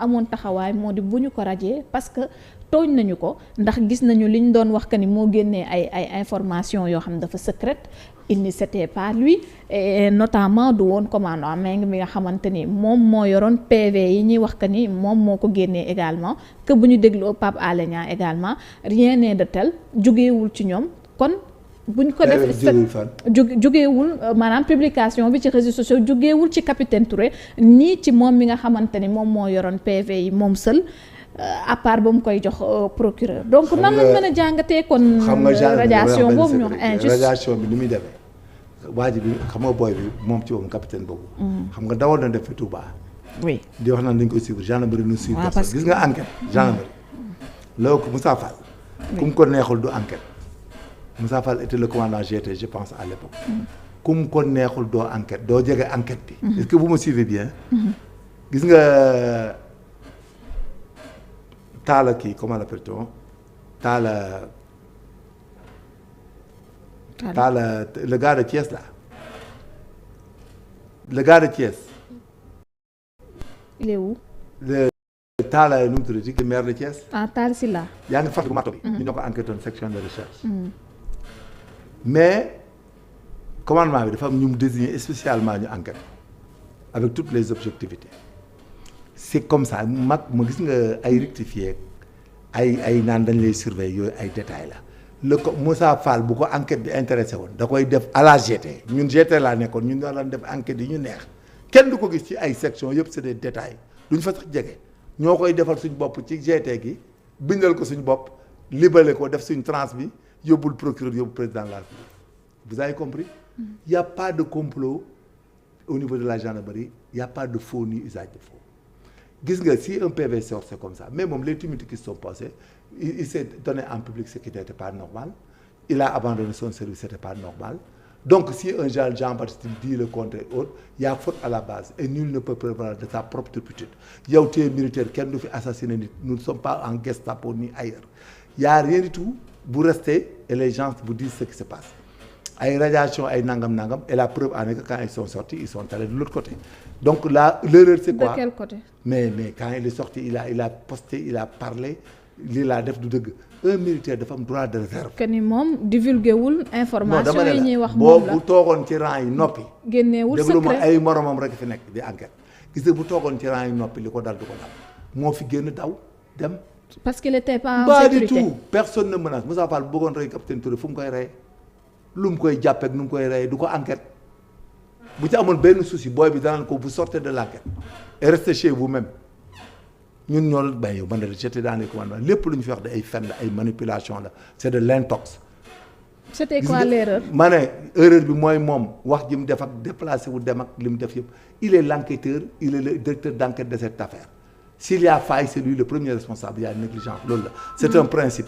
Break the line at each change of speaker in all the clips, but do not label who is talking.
amoon taxawaay moo di bu ñu ko rajee parce que tooñ nañu ko ndax gis nañu li ñu doon wax que ni moo génnee ay information yoo xam ne dafa secrète il ne c'était pas lui et notamment du woon commandant Mbengue mi nga xamante ni moom moo yoroon PV yi ñuy wax que ni moom moo ko génnee également que bu ñu dégloo Pape Alé Niang également rien n'est de tel jógeewul ci ñoom kon buñ ko def jógeewul maanaam publication bi ci réseaux sociaux jógeewul ci capitaine Touré nii ci moom mi nga xamante ni moom moo yoroon PV yi moom seul à part ba mu koy jox procureur donc nan lañ mën a jàngatee kon radiation boobu ñu wax injuste
radiation bi ni muy demee waa ji bi xam nga booy bi moom ci woon capitaine boobu xam nga dawal na def fi Touba
oui
di wax naan dañ koy suivre gendarmerie nu suivre personne gis nga enquête gendarmerie la ko Moussa Fall ku ko neexul du enquête Moussa Fall était le commandant GT je pense à l'époque kum ko neexul doo enquête doo jege enquête bi est-ce que vous me suivez bien gis nga Talla kii comment l'appelle-t-on Talla le gars de Thiès là le gars de Thiès
il est où
Talla nu mu tuddati le maire de Thiès
Talla Sylla
yaa ngi fàttaliku marto bi ñu ñoo ko enquêté woon section de recherche mais commandement bi dafa am ñu mu désigné spécialement ñu enquête avec toutes les objectivités c'est comme ça mag ma gis nga ay rectifier ay naan dañ lay surveiller yooyu ay détails la le ko Moussa Fall bu ko enquête bi intéressé woon da koy def à la GT ñun GT laa nekkoon ñun ñoo daan def enquête yi ñu neex kenn du ko gis ci ay section yëpp c'est des détails duñ fa sax jege ñoo koy defal suñ bopp ci GT gi bindal ko suñ bopp libellé ko def suñ trans bi yóbbul procureur yóbbu président de la République vous avez compris il y a pas de complot au niveau de la gendarmerie il y a pas de faux ni usage de faux gis nga si un PV sort c'est comme ça mais moom les tumultes qui se sont passés il s'est donné en public ce qui n'était pas normal il a abandonné son service c'était pas normal donc si un Jean-Baptiste dit le contraire autre il y a faute à la base et nul ne peut prévaloir de sa propre turpitude yow tu es militaire kenn du fi assassiner nit nous ne sommes pas en Gestapo ni ailleurs il y a rien du tout vous restez et les gens vous disent ce qui se passe ay radiation ay nangam et la preuve en est que quand ils sont sortis ils sont allés de l'autre côté donc là l'erreur c'est quoi
de quel côté
mais quand il est sorti il a posté il a parlé lii laa def du dëgg un militaire dafa am droit de réserve.
que ni moom divulgué wul information yi ñuy wax moom la
bu toogoon ci rang yi noppi.
génneewul secret
déglu ma ay moromam rek fi nekk di enquête gis nga bu toogoon ci rang yi noppi li ko dal du ko dal moo fi génn daw dem.
parce qu'il était pas en sécurité
pas du tout personne ne menace Moussa Fall bu bëggoon rey capitaine Touré fu mu koy rey lu mu koy jàppee ak nu mu koy rey du ko enquête bu ci amoon benn souci booy bi danaan ko vous sortez de l'enquête et restez chez vous-même. ñun ñoo la bay yow man de j'étais dans les commandements lépp lu ñu fi wax de ay fen la ay manipulation la c'est de l'intox.
c'était quoi l'erreur
ma ne erreur bi mooy moom wax ji mu def ak déplacé wu dem ak li mu def yëpp il est l'enquêteur il est le directeur d'enquête de cette affaire s'il y a faille c'est lui le premier responsable il y a négligence loolu la c'est un principe.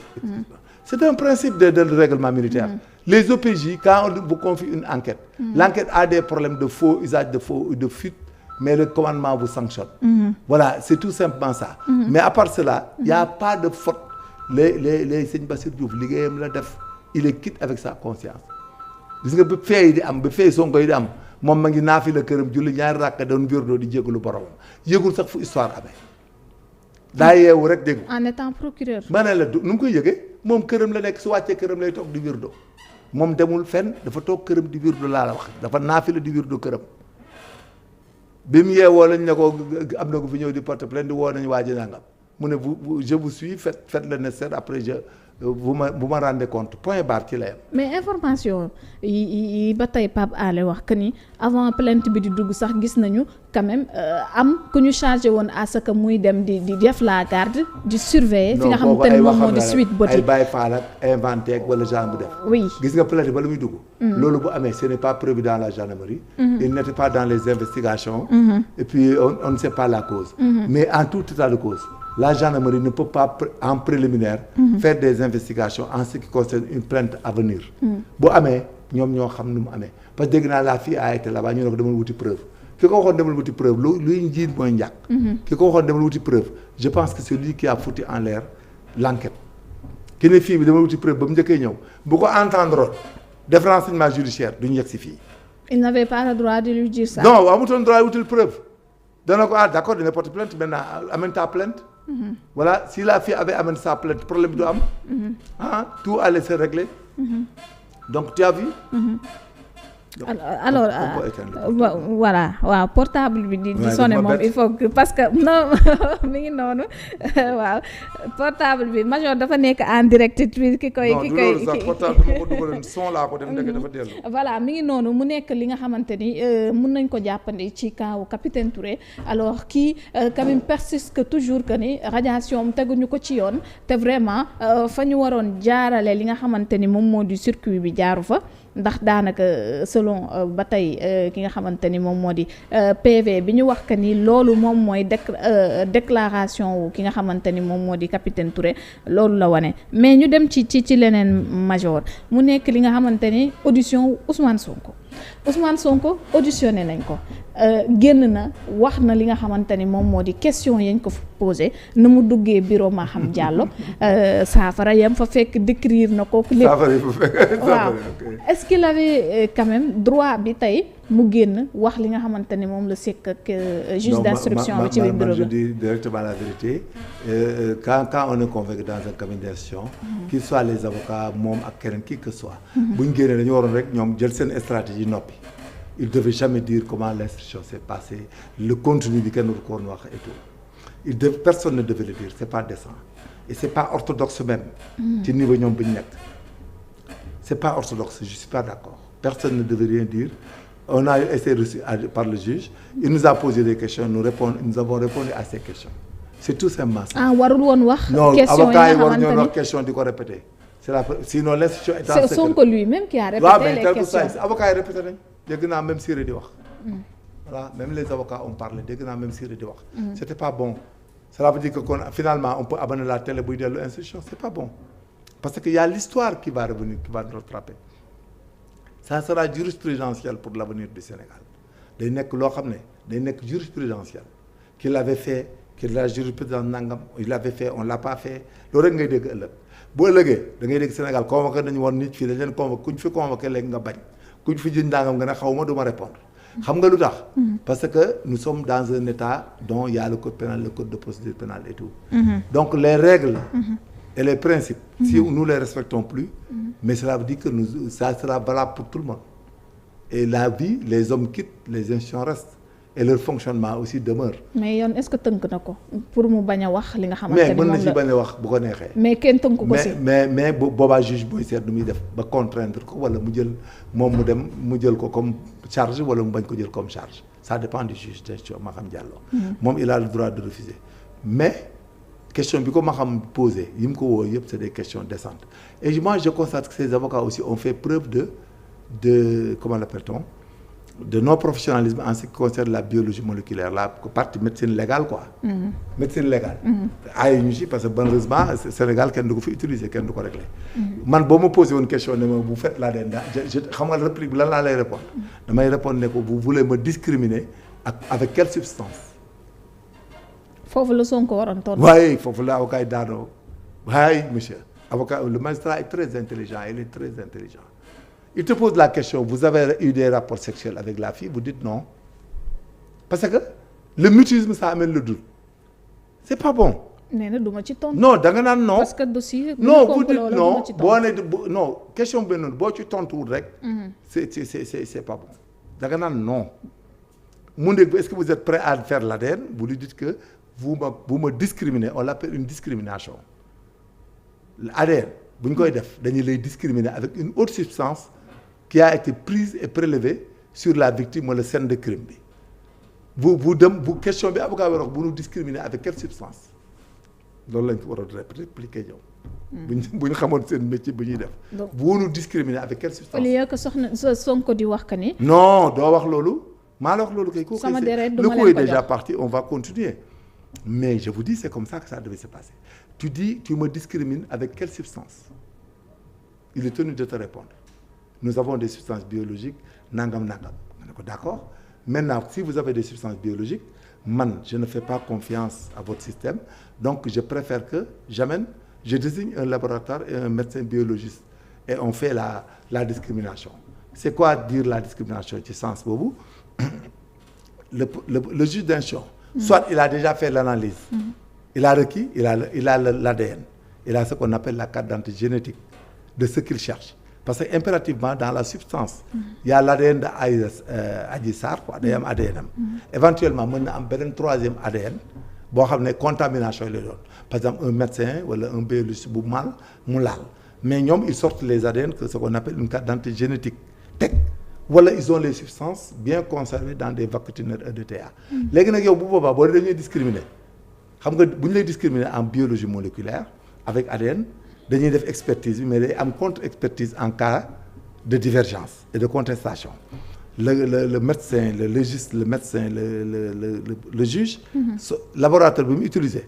C'est un principe de règlement militaire. Les OPJ quand on vous confie une enquête. L'enquête a des problèmes de faux usage de faux de fuite. Mais le commandement vous sanctionne. Voilà, c'est tout simplement ça. Mais à part cela, il y a pas de faute. Les sëñ Bassirou Diouf liggéeyam la def il est quitte avec sa conscience. gis nga ba fee di am ba fee Sonko yi di am moom ma ngi naafi la këram julli ñaari rakka doon wirdo di jégalu boromam yëgul sax fu histoire amee. daa yeewu rek dégg
en étant procureur.
ma ne la nu mu koy yëgee moom këram la nekk su wàccee këram lay toog di wirdo moom demul fenn dafa toog këram di wirdo laa la wax dafa naafi la di wirdo këram. bi mu yeewoo lañ ne ko am na ko fi ñëw di porter plainte di woo nañu waa ji nangam mu ne je vous suis faites le nécessaire après vous ma rendez compte point barre ci la yem.
mais information yi ba tey Pape Alé wax que ni avant plainte bi di dugg sax gis nañu quand même am ku ñu chargé woon à ce que muy dem di def la garde di surveiller. fi nga xamante ne moom moo di suite boti
ay bàyyi faal ak inventé ak wala genre bu def.
oui
gis nga plainte ba lu muy dugg. loolu bu amee ce n'est pas prévu dans la gendarmerie. il n'était pas dans les investigations. et puis on ne sait pas la cause. mais en tout état de cause. La gendarmerie ne peut pas en préliminaire faire des investigations en ce qui concerne une plainte à venir. bu amee ñoom ñoo xam nu mu amee parce que dégg naa la fille a été là-bas ñu ne ko demal wuti preuve ki ko waxoon demal wuti preuve luy njiit mooy njàkk. ki ko waxoon demal wuti preuve je pense que c'est lui qui a foutu en l'air l'enquête. ki ne fii bi demal wuti preuve ba mu njëkkee ñëw bu ko entendre def renseignement judiciaire duñu yegg si fii.
il n'avait pas le droit de lui dire ça.
non amutoon droit wutil preuve dana ko d'accord dina porter plainte maintenant amène ta plainte. Voilà, si la fille avait amené sa plainte problème du am. Tout allait se régler. Donc tu as vu. Donc,
alors voilà waaw portable bi di sonné moom il faut que parce que non mi ngi noonu waaw portable bi major dafa nekk en direct ki koy
portable bi ma ko dugaloon son laa ko def ndeke dafa dellu.
voilà mi ngi noonu mu nekk li nga xamante ni mun nañ ko jàppandi ci kaawu capitaine Touré alors kii quand même persiste toujours que ni radiation am teguñu ko ci yoon te vraiment fa ñu waroon jaarale li nga xamante ni moom moo di circuit bi jaaru fa. ndax daanaka selon ba tey ki nga xamante ni moom moo di PV bi ñu wax que ni loolu moom mooy déclaration wu ki nga xamante ni moom moo di capitaine Touré loolu la wane mais ñu dem ci leneen major mu nekk li nga xamante ni audition Ousmane Sonko auditionné nañ ko génn na wax na li nga xamante ni moom moo di question yañ ko posé nu mu duggee bureau Maham Diallo saafara yam fa fekk décrire na kooku lépp waaw est-ce qu'il avait quand même droit bi tey mu génn wax li nga xamante ni moom la sekk ak juge d'instruction bi ci biir bureau bi.
Je dis directement la vérité quand on est convoqué dans un cabinet d'instruction qu'il soit les avocats moom ak keneen qui que soit bu ñu génnee dañu waroon rek ñoom jël seen stratégie noppi. Il ne devait jamais dire comment l'instruction s'est passée, le contenu bi kenn du ko woon wax et tout. Personne ne devait le dire, c'est pas décent. Et c'est pas orthodoxe même. ci niveau ñoom bi ñu nekk. C'est pas orthodoxe, je suis pas d'accord. Personne ne devait rien dire. On a été reçu par le juge, il nous a posé des questions, nous avons répondu à ces questions. C'est tout simplement ça.
warul woon wax.
Non, avocat yi war ñoo wax question di ko répéter. Sinon l'instruction est en secret.
C'est Sonko lui-même qui a répété les questions.
Avocat yi répété nañ. dégg naa même Siré di wax. Voilà, même les avocats ont parlé dégg naa même Siré di wax. C'était pas bon. Cela veut dire que finalement on peut abandonner la télé buy dellu instruction, c'est pas bon. Parce que y a l'histoire qui va revenir, qui va nous rattraper. Ça sera jurisprudentiel pour l'avenir du Sénégal. day nekk loo xam ne day nekk jurisprudentiel. qu'il avait fait, que la jurisprudence nangam il l'avait fait, on l'a pas fait loolu rek ngay dégg ëllëg. bu ëllëgee da ngay dégg Sénégal convoqué nañu woon nit fii dañ leen convoqué kuñ fi convoqué léegi nga bañ. kuñ fi jënd ndàngam nga ne xaw ma du ma répondre xam nga lu tax parce que nous sommes dans un état dont il y a le code pénal, le code de procédure pénale et tout donc les règles et les principes si nous les respectons plus mais cela veut dire que ça sera valable pour tout le monde et la vie les hommes quittent les institutions restent et leur fonctionnement aussi demeure.
mais yoon est-ce que tënk na ko pour mu bañ a wax li nga xamante ni moom la
mais mën na ci bañ a wax bu ko neexee.
mais kenn tënk ko si.
mais boobaa juge booy seet nu muy def ba contraindre ko wala mu jël moom mu jël ko comme charge wala mu bañ ko jël comme charge ça dépend du juge d'instruction Maham Diallo. moom il a le droit de refuser mais question bi ko Maham posé yi mu ko woo yëpp c'est des questions décentes et moi je constate que ces avocats aussi ont fait preuve de comment l'appelle-t-on de non-professionnalisme en ce qui concerne la biologie moléculaire la partie médecine légale quoi. médecine légale. ay ñu ci parce que malheureusement Sénégal kenn du ko fi utiliser kenn du ko régler. man boo ma posé woon question ne ma bu faites la den je xam nga réplique bi lan laa lay répondre damay répondre ne ko vous voulez me discriminer avec quelle substance.
foofu la Sonko waroon tontu.
waaye foofu la avocat yi daanoo waaye monsieur avocat le magistrat est très intelligent il est très intelligent. Il te pose la question, vous avez eu des rapports sexuels avec la fille, vous dites non. Parce que le mutisme, ça amène le doute. C'est pas bon. Non, da nga naan non.
Parce que dossier.
Non, vous dites non. Non, question bi noonu boo ci tontuwul rek. c'est pas bon. Da nga naan non. mu ne est-ce que vous êtes prêt à faire l'ADN? Vous lui dites que vous me discriminez, on l'appelle une discrimination. L'ADN bu ñu koy def dañuy lay discriminer avec une autre substance qui a été prise et prélevée sur la victime wala scène de crime bi bu question bi avocat bi wax bu ñu discriminer avec quelle substance loolu lañ ko war a répliquer ñoom. bu ñu xamoon seen métier bu ñuy def. bu ñu discriminer avec quelle substance.
au lieu que soxna Sonko di wax que ni.
non doo wax loolu maa la wax loolu kay.
sama deret du ma leen ko jox
le coup est déjà parti on va continuer mais je vous dis c'est comme ça que ça devait se passer tu dis tu me discrimines avec quelle substance il est tenu de te répondre. Nous avons des substances biologiques, nangam. D'accord. Maintenant, si vous avez des substances biologiques, je ne fais pas confiance à votre système. Donc, je préfère que je désigne un laboratoire et un médecin biologiste. Et on fait la discrimination. C'est quoi dire la discrimination? Ci sens boobu le juge d'instruction, soit il a déjà fait l'analyse, il a requis, il a l'ADN, il a ce qu'on appelle la carte d'identité génétique de ce qu'il cherche. Parce que impérativement dans la substance, il y a l'ADN de Adji Sarr quoi, day am ADN am. Éventuellement mën na am beneen troisième ADN boo xam ne contamination lay doon. Par exemple un médecin wala un biologiste bu mal mu laal mais ñoom ils sortent les ADN que ce qu'on appelle une carte d'identité génétique teg wala ils ont les substances bien conservées dans des vacuolineurs EDTA. Léegi nag yow bu boobaa boo dañuy discriminer xam nga bu ñu lay discriminer en biologie moléculaire avec ADN. dañuy def expertise bi mais day am contre-expertise en cas de divergence et de contestation le médecin le légiste le médecin le juge laboratoire bi mu utiliser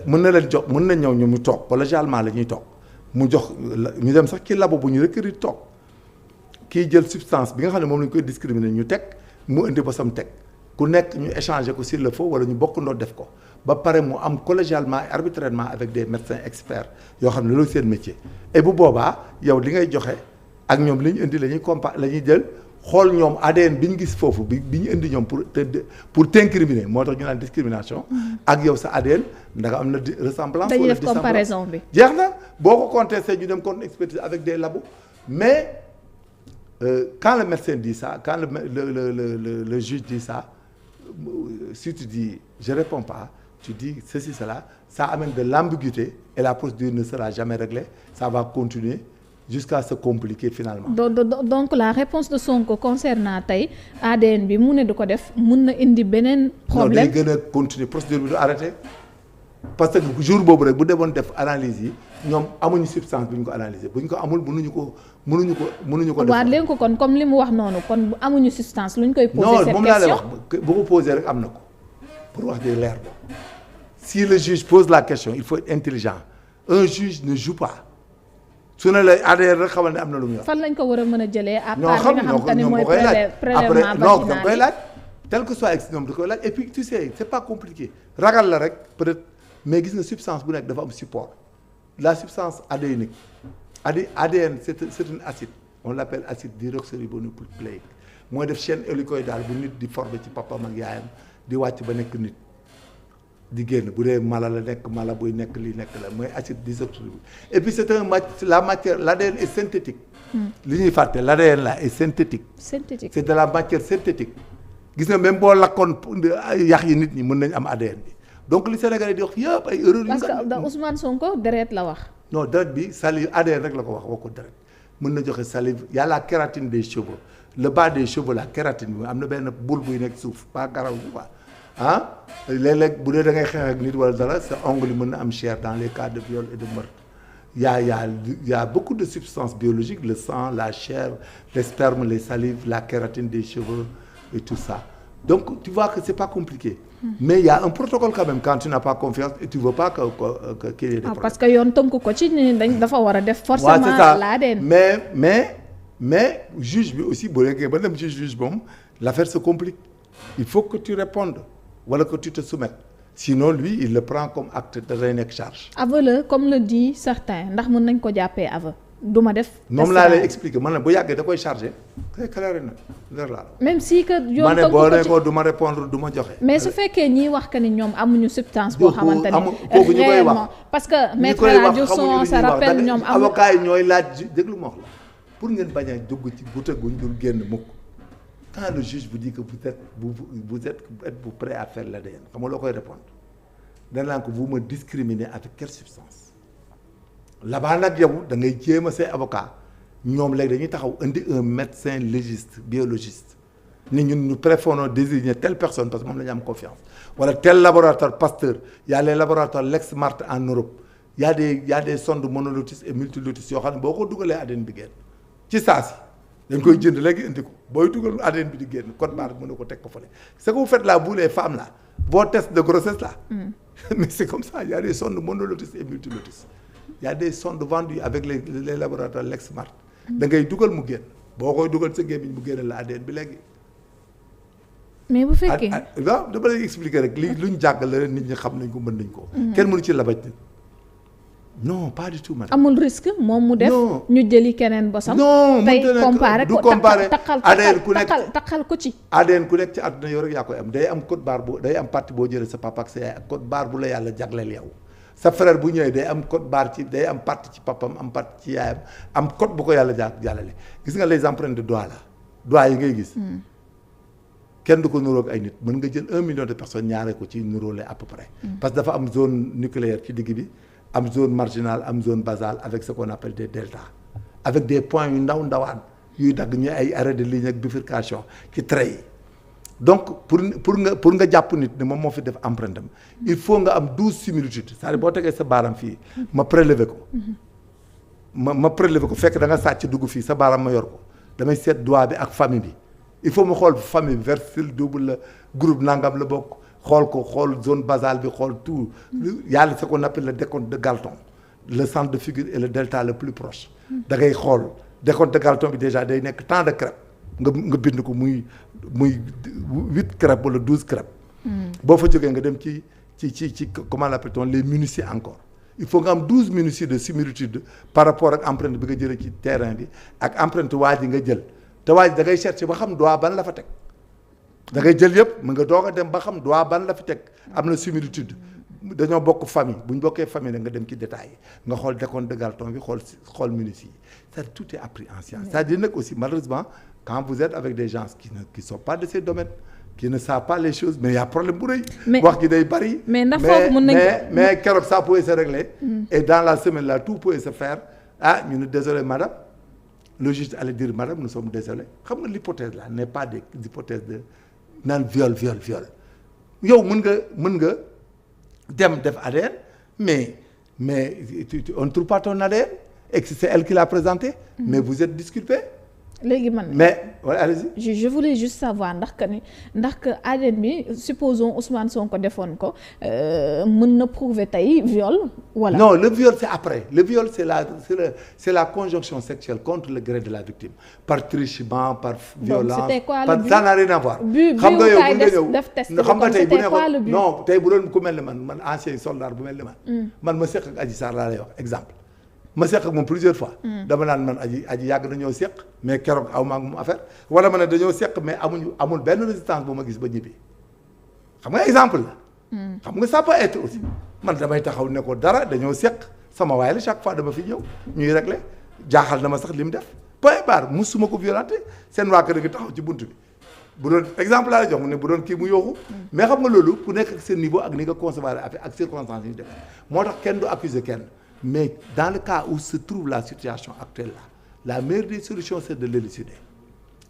mën na leen jox mën na ñëw ñu mu toog collégialement la ñuy toog mu jox ñu dem sax ci labo bu ñu requérir toog kii jël substance bi nga xam ne moom la ñu koy discriminer ñu teg mu indi bosam teg ku nekk ñu échanger ko s'il le faut wala ñu bokkandoo def ko ba pare mu am collégialement et arbitrairement avec des médecins experts yoo xam ne loolu seen métier et bu boobaa yow li ngay joxe ak ñoom li ñu indi la ñuy jël xool ñoom ADN bi ñu gis foofu bi ñu indi ñoom pour t'incriminer moo tax ñu naan discrimination ak yow sa ADN ndax am na ressemblance
dañuy def comparaison bi
jeex na boo ko contesté ñu dem contre expertise avec des labos mais quand le médecin dit ça quand le juge dit ça si tu dis je réponds pas tu dis ceci cela ça amène de l'ambiguïté et la procédure ne sera jamais réglée ça va continuer jusqu'à se compliquer finalement.
donc la réponse de Sonko concernant tey ADN bi mu ne du ko def mun na indi beneen problème.
non day gën a continuer procédure bi du arrêté parce que jour boobu rek bu demoon def analyse yi ñoom amuñu substance bu ñu ko analyser bu ñu ko amul mënuñu ko def.
waaw léegi ko kon comme li mu wax noonu kon bu amuñu substance lu ñu koy. poser cette question
non moom laa lay wax bu ko poser rek am na ko pour wax dëgg leer boobu si le juge pose la question il faut être intelligent un juge ne joue pas su ne la ADN rek xamal ne am na lu muy wax.
fan lañ ko war a mën a jëlee. à part li nga xam te ne mooy prélèvement
non da koy laaj tel que soit ex ñoom da koy laaj et puis tu sais c'est pas compliqué ragal la rek peut-être mais gis nga substance bu nekk dafa am support la substance adénique ADN c'est un acide on l'appelle acide déoxyribonucléique mooy def chaîne hélicoïdale bu nit di former ci papam ak yaayam di wàcc ba nekk nit di génn bu dee mala la nekk mala buy nekk li nekk la mooy acide désoxyribonucléique et puis c'est la matière l'ADN est synthétique li ñuy fàtte l'ADN là est synthétique c'est de la matière synthétique gis nga même boo lakkoon yax yi nit ñi mën nañ am ADN bi donc li Sénégalais di wax yëpp ay erreurs
parce que Ousmane Sonko deret la wax
non deret bi salive ADN rek la ko wax ko deret mën na joxe salive y a la kératine des cheveux le bas des cheveux la kératine bi am na benn boule buy nekk suuf pas garaw bi quoi ah léeg-léeg bu dee da ngay xeex ak nit wala dara sa ongle yi mën na am chair dans les cas de viol et de meurtre y a beaucoup de substances biologiques le sang la chair les spermes les salives la kératine des cheveux et tout ça donc tu vois que c'est pas compliqué mais il y a un protocole quand même quand tu n'as pas confiance et tu veux pas que qu'il y ait des problèmes.
Parce que yoon tënk ko ci ni dañ dafa war a def forcément l'ADN
mais juge bi aussi boo nekkee ba dem ci juge moom l'affaire se complique il faut que tu répondes wala que tu te soumettes sinon lui il le prend comme acte de day nekk charge.
aveu la comme le dit certains ndax mën nañ ko jàppee aveu du ma def.
moom laa lay expliquer man la bu yàggee da koy chargé très clair na leer laa la.
même si que yoon
ma ne boo ne ko du ma répondre du ma joxe.
mais su fekkee ñi wax que ni ñoom amuñu substance boo xamante
kooku ñu koy wax
parce que maître El Hadji Diouf ça rappelle ñoom amuñu
avocat yi ñooy laaj déglu ma wax la pour ngeen bañ a dugg ci goutte guñ dul génn mukk quand le juge vous dit que vous êtes prêt à faire l'ADN xam nga loo koy répondre danaa ko vous me discriminez avec quelle substance là-bas nag yow da ngay jéem a say avocat ñoom léegi dañuy taxaw indi un médecin légiste biologiste ni ñun ñu préférons désigner telle personne parce que moom la ñu am confiance wala tel laboratoire Pasteur y a les laboratoires Lexmark en Europe y a des sondes monolotis et multilotis yoo xam ne boo ko dugalee ADN bi génn ci saa si dañ koy jënd léegi indi ko booy dugal ADN bi di génn code barre mën na ko teg ko fële ce que vous faites là vous les femmes là vos tests de grossesse là mais c'est comme ça y a des sondes monolotis et multilotis y a des sondes vendues avec les laboratoires Lexmark da ngay dugal mu génn boo koy dugal sa gémmiñ mu génn la ADN bi léegi.
mais bu fekkee
waaw dama lay expliquer rek li luñ jàngale nit ñi xam nañ ko mën nañ ko. kenn mënu ci labaj nit non pas du tout madame.
amul risque moom mu def. ñu jëli keneen bosam.
non
tey comparé
du
ko
comparé ADN ku nekk
taxal ko ci.
ADN ku nekk ci àdduna yow rek yaa koy am day am code barre bu day am partie boo jëlee sa papa ak sa yaay ak code barre bu la yàlla jagleel yow. sa frère bu ñëwee day am code barre ci day am partie ci papam am partie ci yaayam am code bu ko yàlla jàllale gis nga les empreintes de doigt là doigt yi ngay gis. kenn du ko nuróog ay nit mën nga jël 1 million de personnes ñaare ko ci nuróole à peu près. parce que dafa am zone nucléaire ci digg bi am zone marginale am zone basale avec ce qu'on appelle des deltas avec des points yu ndawaan yuy dagg ñu ay arrêt de ligne ak bifurcation ci trait yi donc pour nga jàpp nit ne moom moo fi def empreinte am il faut nga am 12 similitudes c'est-à-dire boo tegee sa baaram fii ma prélever ko ma prélever ko fekk da nga sàcc dugg fii sa baaram ma yor ko damay seet doigt bi ak famille bi il faut mu xool famille versile double la groupe nangam la bokk xool zone basale bi xool tout yàlla ce qu'on appelle le décompte de Galton le centre de figure et le delta le plus proche da ngay xool décompte de Galton bi déjà day nekk tant de crêpes nga bind ko muy 8 crêpes wala 12 crêpes boo fa jógee nga dem ci comment l'appelle-t-on les minuties encore il faut nga am 12 minuties de similitude par rapport ak empreinte bi nga jëlee ci terrain bi ak empreinte waa ji nga jël te waa ji da ngay chercher ba xam doigt ban la fa teg da ngay jël yëpp mën nga doog a dem ba xam doigt ban la fi teg am na similitude dañoo bokk famille bu ñu bokkee famille nag nga dem ci détails yi nga xool décompte de Galton bi xool minuties yi c'est-à-dire tout est appris en science c'est-à-dire nag aussi malheureusement quand vous êtes avec des gens qui sont pas de ces domaines qui ne savent pas les choses mais y a problème bu rëy wax ji day bari
mais
keroog ça pouvait se régler et dans la semaine là tout pouvait se faire ñu ne désolé madame le juge allait dire madame nous sommes désolés xam nga l'hypothèse là n'est pas des hypothèses de naan viol yow mën nga dem def ADN mais on ne trouve pas ton ADN et que c'est elle qui l'a présenté mais vous êtes disculpé
léegi man
mais voilà allez-y.
je voulais juste savoir ndax que ADN bi supposons Ousmane Sonko defoon ko mën na prouver tey viol wala.
non le viol c'est après le viol c'est la conjonction sexuelle contre le gré de la victime par truchement par violence.
c'était quoi
le but ça n'a rien à voir.
xam nga yow bu nga ñëw
xam nga tey bu
ne
ne non tey bu doon ku mel ni man ancien soldat bu mel ni man ma seq ak Adji Sarr laa lay wax exemple. ma seq ak moom plusieurs fois. dama naan man aji yàgg nañoo seq mais keroog aw ma ak moom affaire wala ma ne dañoo seq mais amul benn résistance bu ma gis ba ñibbi xam nga exemple la. xam nga ça peut être aussi man damay taxaw ne ko dara dañoo seq sama waay la chaque fois dama fi ñëw ñuy régler jaaxal na ma sax li mu def point barre musuma ko violenté seen waa kër gi taxaw ci bunt bi bu doon exemple laa la jox mu ne bu doon kii mu yooxu mais xam nga loolu ku nekk ak seen niveau ak ni nga concevoir affaire ak circonstances yi ñu def moo tax kenn du accuser kenn. mais dans le cas où se trouve la situation actuelle là la meilleure des solutions c'est de l'élucider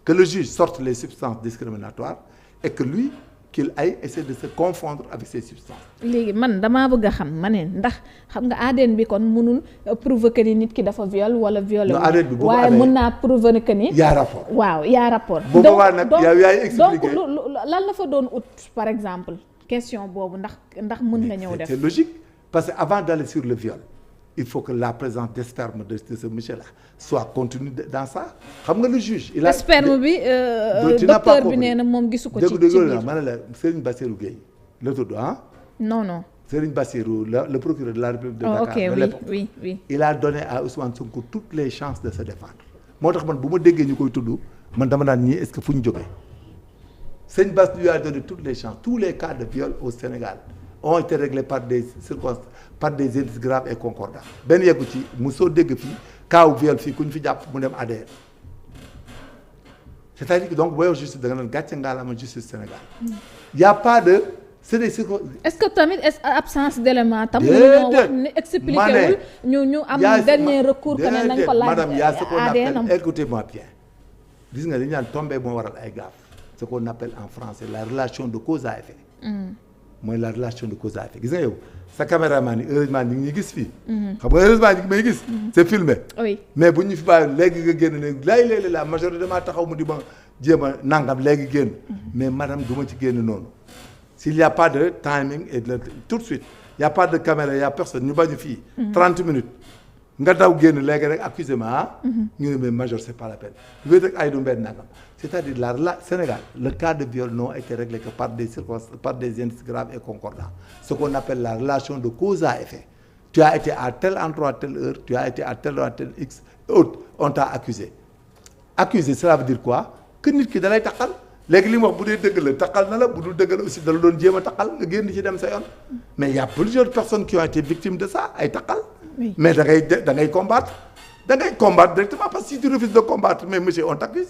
que le juge sorte les substances discriminatoires et que lui qu'il aille essayer de se confondre avec ces substances.
léegi man damaa bëgg a xam ma ne ndax xam nga ADN bi kon mënul prouver que ni nit ki dafa viol wala violé.
non ADN bi boo ko
waaye mën naa prouver que ni.
y a rapport
waaw y a rapport.
boobu waa nag yaay expliqué
donc lan la fa doon ut par exemple question boobu ndax mën nga ñëw def.
c'est logique parce que avant d'aller sur le viol. il faut que la présence de sperme de ce monsieur-là soit contenue dans ça xam nga le juge. il a
sperme bi docteur bi nee na moom gisu ko. ci biir
ma ne la Serigne Bassirou Gueye la tudd
non.
Serigne Bassirou le procureur de la République de Dakar.
ok oui.
il a donné à Ousmane Sonko toutes les chances de se défendre moo tax man bu ma déggee ñu koy tudd man dama naan ñii est-ce que fu ñu jógee Serigne Bass lui a donné toutes les chances tous les cas de viol au Sénégal ont été réglés par des circonstances. par des indices graves et concordants benn yeggu ci mu soo dégg fii kaaw viol fii ku ñu fi jàpp mu dem ADN c'est-à-dire que donc booy wax justice da nga naan gàcce ngaalama justice Sénégal y a pas de c'est des circonstances.
est-ce que tamit absence d'élément tam ñoo wax ni expliqué wul ñu am dernier recours que ne nañ ko laaj
madame y a ce qu'on appelle écoutez-moi bien gis nga li ñu naan tombé moo waral ay gaaf ce qu'on appelle en français la relation de cause à effet mooy la relation de cause à effet gis nga yow sa caméraman yi heureusement ñu ngi ñuy gis fii. xam nga heureusement ñu ngi may gis. c'est filmé.
oui
mais bu ñu fi bàyyi léegi nga génn ne léegi la majorité damaa taxaw mu di ma jéem a nangam léegi génn. mais madame du ma ci génn noonu. s'il y a pas de timing et de tout de suite y a pas de caméra y a personne ñu bañu fii. 30 minutes nga daw génn léegi rek accusé ma ñu ne mais major c'est pas la peine. wéet rek ay du mbedd nangam c'est-à-dire la Sénégal le cas de viol n'a été réglé que par des circonstances par des indices graves et concordants ce qu'on appelle la relation de cause à effet tu as été à tel endroit à telle heure, tu as été à tel endroit à tel x autre on t'a accusé cela veut dire quoi que nit ki da lay taqal léegi li mu wax bu dee dëgg la taqal na la bu dul dëgg la aussi da la doon jéem a taqal nga génn ci dem sa yoon mais il y a plusieurs personnes qui ont été victimes de ça ay taqal mais da ngay combattre directement parce que si tu refuses de combattre mais monsieur on t'accuse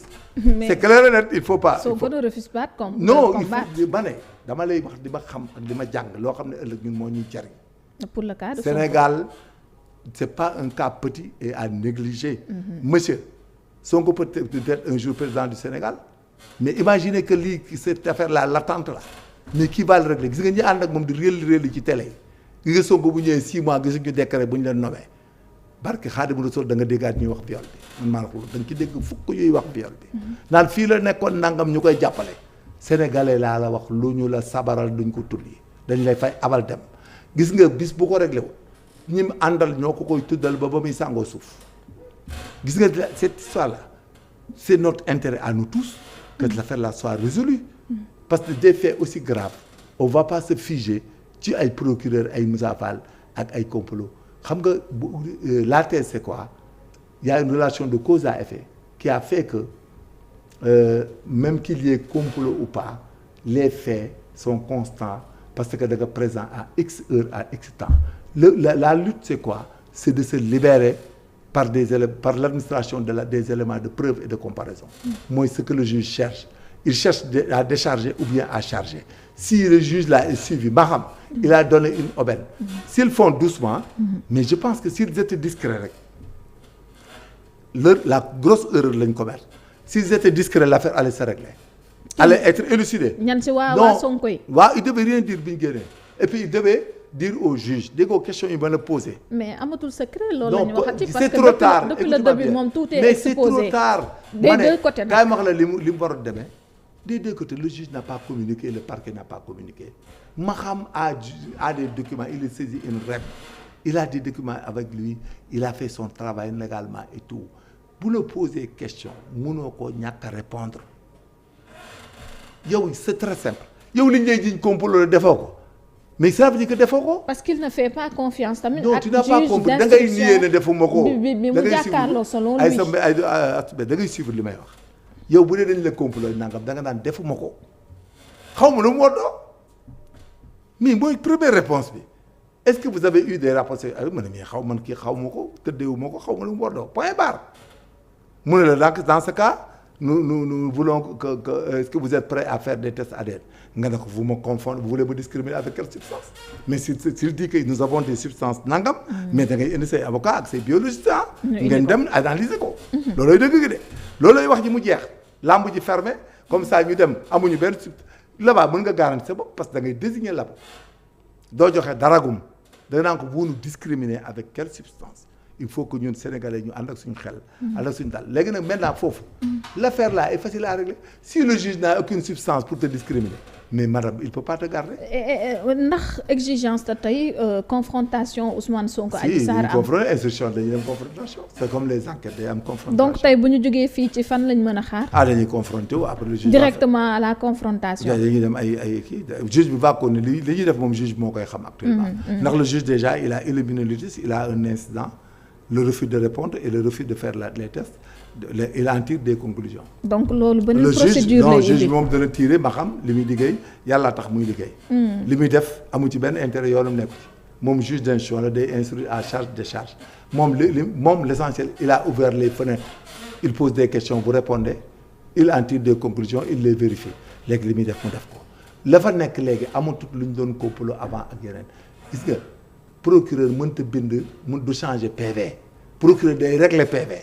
c'est clair et net il faut pas
soo ko ne refuse pas de
non il faut ba ne dama lay wax di ma xam ak di ma jàng loo xam ne ëllëg ñun moo ñuy jariñ
pour le cas de
Sénégal c'est pas un cas petit et à négliger monsieur Sonko peut être un jour président du Sénégal mais imaginez que lii cette affaire là l'attente là mais qui va le régler gis nga ñi ànd ak moom di réel ci télé yi nga Sonko bu ñëwee 6 mois gisuñu décret bu ñu leen nommé barke Xaadimu Rasuul da nga déggaat ñuy wax viol bi man maa la ko da nga ci dégg fukk yuy wax viol bi naan fii la nekkoon nangam ñu koy jàppale sénégalais laa la wax lu ñu la sabaral duñ ko tulli dañ lay fay abal dem gis nga bis bu ko réglé wu ñi mu àndal ñoo ko koy tuddal ba muy sàngoo suuf gis nga cette histoire là c'est notre intérêt à nous tous que l'affaire là soit résolue parce que des faits aussi graves on va pas se figer ci ay procureur ay Moussa Fall ak ay complot xam nga la thèse c'est quoi il y a une relation de cause à effet qui a fait que même qu'il y ait complot ou pas les faits sont constants parce que da nga présent à X heure à X temps la lutte c'est quoi c'est de se libérer par l'administration des éléments de preuve et de comparaison mooy ce que le juge cherche il cherche à décharger ou bien à charger si le juge là est suivi ma xam il a donné une aubaine s'ils font doucement mais je pense que s'ils étaient discrets rek la grosse erreur lañ commettre s'ils étaient discrets l'affaire allait se régler allait être élucidée
ñan si waa Sonko yi
waaw il devait rien dire bi ñu génnee et puis il devait dire au juge déggoo question yi mën a poser
mais amatul secret loolu la ñu waxati parce
c'est trop tard
depuis le début moom tout est
mais
exposé
c'est trop tard
des deux côtés
kaay ma wax la li mu waroon demee des deux côtés le juge n'a pas communiqué le parquet n'a pas communiqué Maham a des documents il est saisi une REP il a des documents avec lui il a fait son travail légalement et tout bu la poser question mënoo ko ñàkk a répondre yow c'est très simple yow li ñu lay jiñ complot la defoo ko mais ça veut dire que defoo ko.
parce qu'il ne fait pas confiance tamit.
non tu n'as pas compris da ngay nié ne defuma ko.
bi mu jàkkaarloo selon lui
da ngay suivre li may wax. yow bu dee dañ la complot nangam da nga naan defuma ko xaw ma lu mu woddoo mais mooy première réponse bi est-ce que vous avez eu des rapports ma ne mais man kii xaw ma ko tëddeewu ma ko xaw ma lu mu woddoo point barre mu ne la dans ce cas nous voulons que est-ce que vous êtes prêts à faire des tests ADN nga ne ko vous me confondez vous voulez me discriminer avec quelle substance mais s'il dit que nous avons des substances nangam mais da ngay indi say avocat ak say biologiste ngeen dem analyser ko loolooy dëgg gi de loolooy wax ji mu jeex lamb ji fermé comme ça ñu dem amuñu benn là-bas mën nga garantir sa bopp parce que da ngay désigner labo doo joxe daragum da nga naan ko vous nous discriminer avec quelle substance il faut que ñun sénégalais ñu ànd ak suñu xel ànd ak suñu dal léegi nag maintenant foofu l'affaire là est facile à régler si le juge n'a aucune substance pour te discriminer mais madame il peut pas te garder.
ndax exigence ta tey confrontation Ousmane Sonko. Adji Sarr
am instruction dañuy dem confrontation c'est comme les enquêtes day am confrontation.
donc tey bu ñu jógee fii ci fan lañ mën a xaar.
dañuy confronter wu après le juge.
directement à la confrontation.
dañuy dem ay kii juge bi va ko ne li ñuy def moom juge bi moo koy xam actuellement. ndax le juge déjà il a éliminé le il a un incident le refus de répondre et le refus de faire les tests. il en tire des conclusions. donc
loolu beneen procédure lay indi
le juge moom dana tirer ba xam li muy liggéey yàlla tax muy liggéey. li muy def amu ci benn intérêt yoonam nekku ci moom juge d'instruction la day instruire à charge décharge moom l'essentiel il a ouvert les fenêtres il pose des questions vous répondez il en tire des conclusions il les vérifie léegi li muy def mu def ko la fa nekk léegi amatut lu ñu doon complot avant ak yeneen gis nga procureur mënta bind du changer PV procureur day régler PV.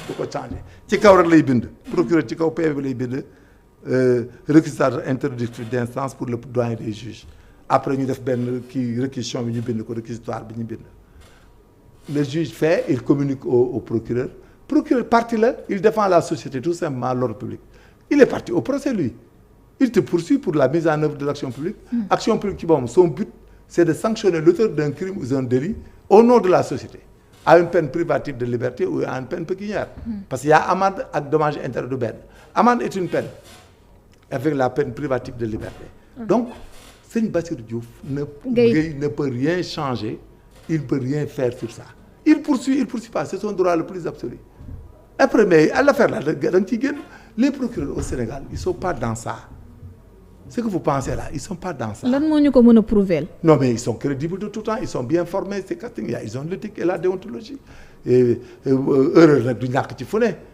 du ko changer ci kaw rek lay bind procureur ci kaw PV bi lay bind réquisitoire interdictif d'instance pour le doyen des juges après ñu def benn kii réquisition bi ñu bind ko réquisitoire bi ñu bind le juge fait il communique au procureur partie la il défend la société tout simplement l'ordre public il est parti au procès lui il te poursuit pour la mise en œuvre de l'action publique action publique ci boppam son but c'est de sanctionner l'auteur d'un crime ou d'un délit au nom de la société à une peine privative de liberté ou à une peine pécuniaire. Parce qu'il y a amende ak dommage intérêt du benn. Amende est une peine avec la peine privative de liberté. Donc sëñ Bassirou Diouf ne peut rien changer il ne peut rien faire sur ça il poursuit pas c'est son droit le plus absolu après mais à l'affaire là da nga ciy génn les procureurs au Sénégal ils sont pas dans ça ce que vous pensez là ils sont pas dans ça.
lan moo ñu ko mën a prouver.
non mais ils sont crédibles de tout temps ils sont bien formés ces castings là ils ont l'éthique et la déontologie erreur nag du ñàkk ci fu ne